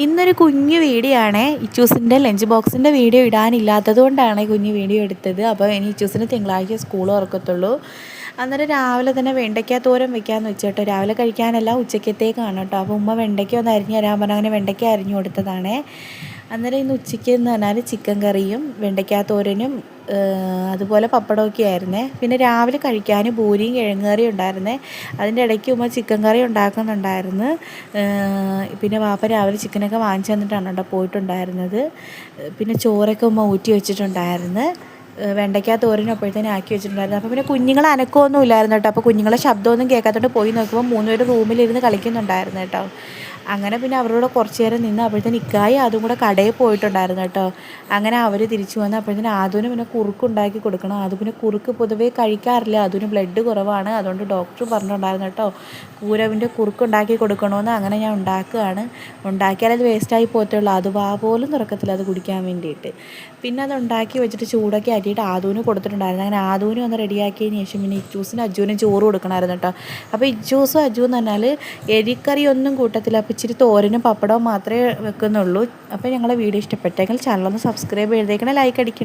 ഇന്നൊരു കുഞ്ഞു വീഡിയോ ആണ്. ഇച്ചൂസിൻ്റെ ലഞ്ച് ബോക്സിൻ്റെ വീഡിയോ ഇടാനില്ലാത്തത് കൊണ്ടാണ് കുഞ്ഞു വീഡിയോ എടുത്തത്. അപ്പോൾ ഇനി ഇച്ചൂസിന് തിങ്കളാഴ്ച സ്കൂൾ തുറക്കത്തുള്ളൂ. അന്നേരം രാവിലെ തന്നെ വെണ്ടയ്ക്ക തോരൻ വെക്കാമെന്ന് വെച്ചിട്ടോ. രാവിലെ കഴിക്കാനല്ല, ഉച്ചക്കത്തേക്കാണ് കേട്ടോ. അപ്പോൾ ഉമ്മ വെണ്ടയ്ക്ക ഒന്ന് അരിഞ്ഞ് തരാൻ പറഞ്ഞാൽ അങ്ങനെ വെണ്ടയ്ക്ക അരിഞ്ഞു കൊടുത്തതാണേ. അന്നേരം ഇന്ന് ഉച്ചയ്ക്ക് എന്ന് പറഞ്ഞാൽ ചിക്കൻ കറിയും വെണ്ടയ്ക്ക തോരനും അതുപോലെ പപ്പടമൊക്കെ ആയിരുന്നേ. പിന്നെ രാവിലെ കഴിക്കാൻ പൂരിയും കിഴങ്ങ് കറിയും ഉണ്ടായിരുന്നേ. അതിൻ്റെ ഇടയ്ക്ക് ഉമ്മ ചിക്കൻ കറി ഉണ്ടാക്കുന്നുണ്ടായിരുന്നു. പിന്നെ വാപ്പ രാവിലെ ചിക്കനൊക്കെ വാങ്ങിച്ചു തന്നിട്ടാണ് കേട്ടോ പോയിട്ടുണ്ടായിരുന്നത്. പിന്നെ ചോറൊക്കെ ഉമ്മ ഊറ്റി വെച്ചിട്ടുണ്ടായിരുന്നു. വെണ്ടയ്ക്ക തോരനപ്പോഴത്തേനും ആക്കി വെച്ചിട്ടുണ്ടായിരുന്നു. അപ്പോൾ പിന്നെ കുഞ്ഞുങ്ങൾ അനക്കമൊന്നും ഇല്ലായിരുന്നു കേട്ടോ. അപ്പോൾ കുഞ്ഞുങ്ങളെ ശബ്ദമൊന്നും കേൾക്കാത്തോണ്ട് പോയി നോക്കുമ്പോൾ 3 പേര് റൂമിലിരുന്ന് കളിക്കുന്നുണ്ടായിരുന്നു കേട്ടോ. അങ്ങനെ പിന്നെ അവരോട് കുറച്ച് നേരം നിന്ന് അപ്പോഴത്തേന് ഇക്കായി അതും കൂടെ കടയിൽ പോയിട്ടുണ്ടായിരുന്നു കേട്ടോ. അങ്ങനെ അവർ തിരിച്ചു വന്ന് അപ്പോഴത്തേന് ആദൂന് പിന്നെ കുറുക്കുണ്ടാക്കി കൊടുക്കണം. അത് പിന്നെ കുറുക്ക് പൊതുവേ കഴിക്കാറില്ല, അതിന് ബ്ലഡ് കുറവാണ്. അതുകൊണ്ട് ഡോക്ടർ പറഞ്ഞിട്ടുണ്ടായിരുന്നു കേട്ടോ കൂരവിൻ്റെ കുറുക്കുണ്ടാക്കി കൊടുക്കണമെന്ന്. അങ്ങനെ ഞാൻ ഉണ്ടാക്കുകയാണ്. ഉണ്ടാക്കിയാലത് വേസ്റ്റായി പോകത്തുള്ളൂ. അത് പോലും തുറക്കത്തില്ല അത് കുടിക്കാൻ വേണ്ടിയിട്ട്. പിന്നെ അത് ഉണ്ടാക്കി വെച്ചിട്ട് ചൂടൊക്കെ ആക്കിയിട്ട് ആദൂന് കൊടുത്തിട്ടുണ്ടായിരുന്നു. അങ്ങനെ ആദൂന് ഒന്ന് റെഡിയാക്കിയതിന് ശേഷം പിന്നെ ഇച്ചൂസിനും അജുവിനും ചോറ് കൊടുക്കണമായിരുന്നു കേട്ടോ. അപ്പോൾ ഇച്ചൂസും അജു എന്ന് പറഞ്ഞാൽ എരിക്കറിയൊന്നും കൂട്ടത്തില്ല. അപ്പോൾ ഇച്ചിരി തോരനും പപ്പടവും മാത്രമേ വെക്കുന്നുള്ളൂ. അപ്പോൾ ഞങ്ങളെ വീഡിയോ ഇഷ്ടപ്പെട്ടെങ്കിൽ ചാനലൊന്ന് സബ്സ്ക്രൈബ് ചെയ്തേക്കണം, ലൈക്ക് അടിക്കണം.